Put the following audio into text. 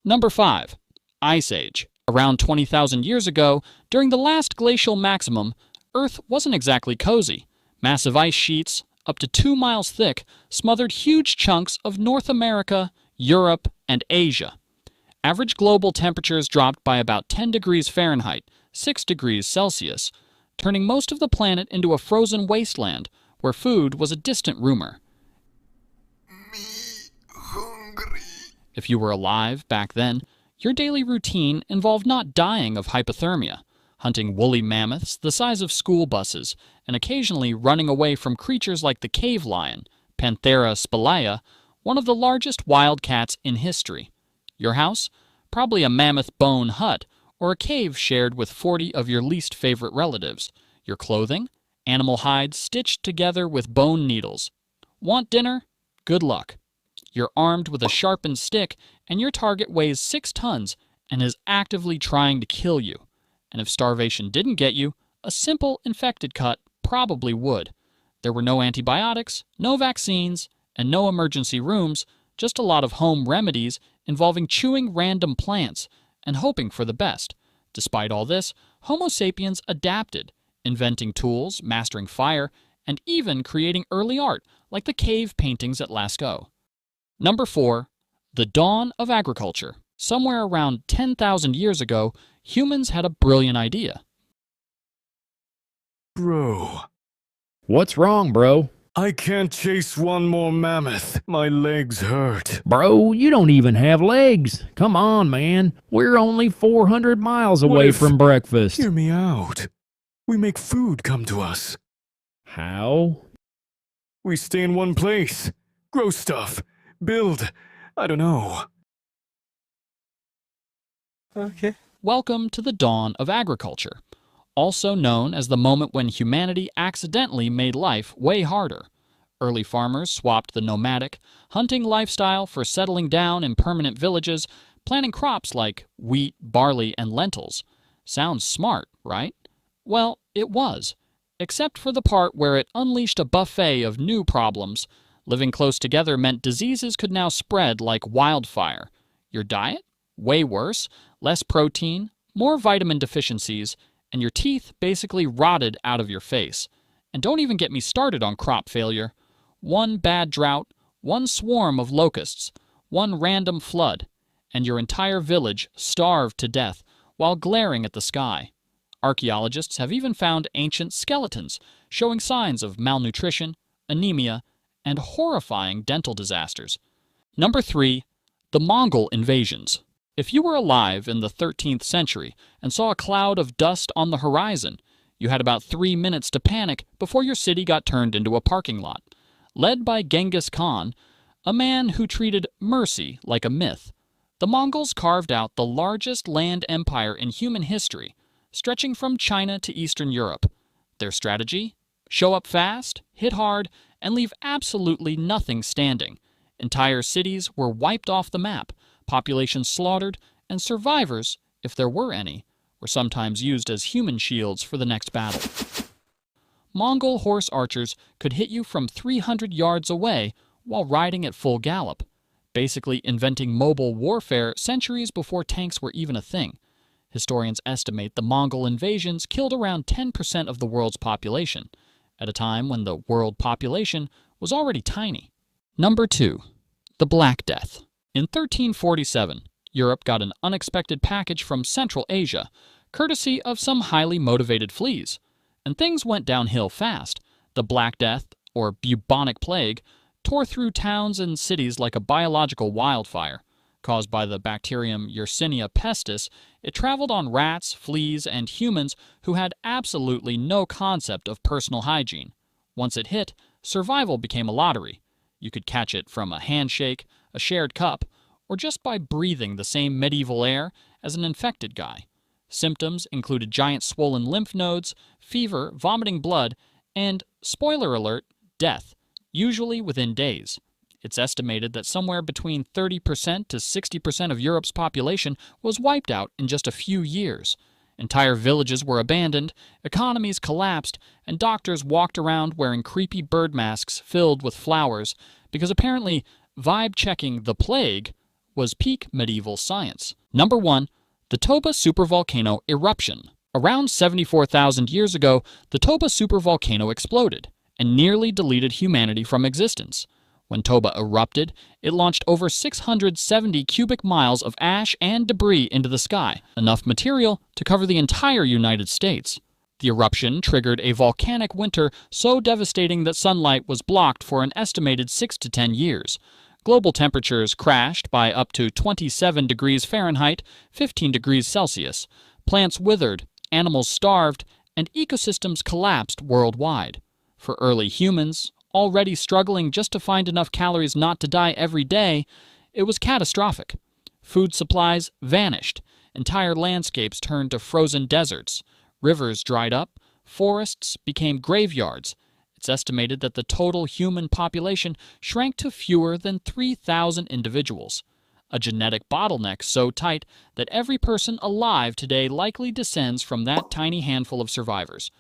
Number 5. Ice Age. Around 20,000 years ago, during the last glacial maximum, Earth wasn't exactly cozy. Massive ice sheets, up to 2 miles thick, smothered huge chunks of North America, Europe, and Asia. Average global temperatures dropped by about 10 degrees Fahrenheit, 6 degrees Celsius, turning most of the planet into a frozen wasteland where food was a distant rumor. Me hungry. If you were alive back then, your daily routine involved not dying of hypothermia, hunting woolly mammoths the size of school buses, and occasionally running away from creatures like the cave lion, Panthera spelaea, one of the largest wild cats in history. Your house? Probably a mammoth bone hut, or a cave shared with 40 of your least favorite relatives. Your clothing? Animal hides stitched together with bone needles. Want dinner? Good luck. You're armed with a sharpened stick, and your target weighs 6 tons and is actively trying to kill you. And if starvation didn't get you, a simple infected cut probably would. There were no antibiotics, no vaccines, and no emergency rooms, just a lot of home remedies involving chewing random plants and hoping for the best. Despite all this, Homo sapiens adapted, inventing tools, mastering fire, and even creating early art like the cave paintings at Lascaux. Number 4. The dawn of agriculture. Somewhere around 10,000 years ago, humans had a brilliant idea. Bro, What's wrong, bro? I can't chase one more mammoth. My legs hurt. Bro, you don't even have legs. Come on, man. We're only 400 miles What away if- from breakfast. Hear me out. We make food come to us. How? We stay in one place. Grow stuff. Build. I don't know. Okay. Welcome to the dawn of agriculture, also known as the moment when humanity accidentally made life way harder. Early farmers swapped the nomadic, hunting lifestyle for settling down in permanent villages, planting crops like wheat, barley, and lentils. Sounds smart, right? Well, it was, except for the part where it unleashed a buffet of new problems. Living close together meant diseases could now spread like wildfire. Your diet? Way worse. Less protein, more vitamin deficiencies, and your teeth basically rotted out of your face. And don't even get me started on crop failure. One bad drought, one swarm of locusts, one random flood, and your entire village starved to death while glaring at the sky. Archaeologists have even found ancient skeletons showing signs of malnutrition, anemia, and horrifying dental disasters. Number 3. The Mongol Invasions. If you were alive in the 13th century and saw a cloud of dust on the horizon, you had about 3 minutes to panic before your city got turned into a parking lot. Led by Genghis Khan, a man who treated mercy like a myth, the Mongols carved out the largest land empire in human history, stretching from China to Eastern Europe. Their strategy? Show up fast, hit hard, and leave absolutely nothing standing. Entire cities were wiped off the map, populations slaughtered, and survivors, if there were any, were sometimes used as human shields for the next battle. Mongol horse archers could hit you from 300 yards away while riding at full gallop, basically inventing mobile warfare centuries before tanks were even a thing. Historians estimate the Mongol invasions killed around 10% of the world's population, at a time when the world population was already tiny. Number 2. The Black Death. In 1347, Europe got an unexpected package from Central Asia, courtesy of some highly motivated fleas. And things went downhill fast. The Black Death, or bubonic plague, tore through towns and cities like a biological wildfire. Caused by the bacterium Yersinia pestis, it traveled on rats, fleas, and humans who had absolutely no concept of personal hygiene. Once it hit, survival became a lottery. You could catch it from a handshake, a shared cup, or just by breathing the same medieval air as an infected guy. Symptoms included giant swollen lymph nodes, fever, vomiting blood, and, spoiler alert, death, usually within days. It's estimated that somewhere between 30% to 60% of Europe's population was wiped out in just a few years. Entire villages were abandoned, economies collapsed, and doctors walked around wearing creepy bird masks filled with flowers because apparently vibe-checking the plague was peak medieval science. Number 1. The Toba supervolcano eruption. Around 74,000 years ago, the Toba supervolcano exploded and nearly deleted humanity from existence. When Toba erupted, it launched over 670 cubic miles of ash and debris into the sky, enough material to cover the entire United States. The eruption triggered a volcanic winter so devastating that sunlight was blocked for an estimated 6 to 10 years. Global temperatures crashed by up to 27 degrees Fahrenheit, 15 degrees Celsius. Plants withered, animals starved, and ecosystems collapsed worldwide. For early humans, already struggling just to find enough calories not to die every day, it was catastrophic. Food supplies vanished. Entire landscapes turned to frozen deserts. Rivers dried up. Forests became graveyards. It's estimated that the total human population shrank to fewer than 3,000 individuals. A genetic bottleneck so tight that every person alive today likely descends from that tiny handful of survivors.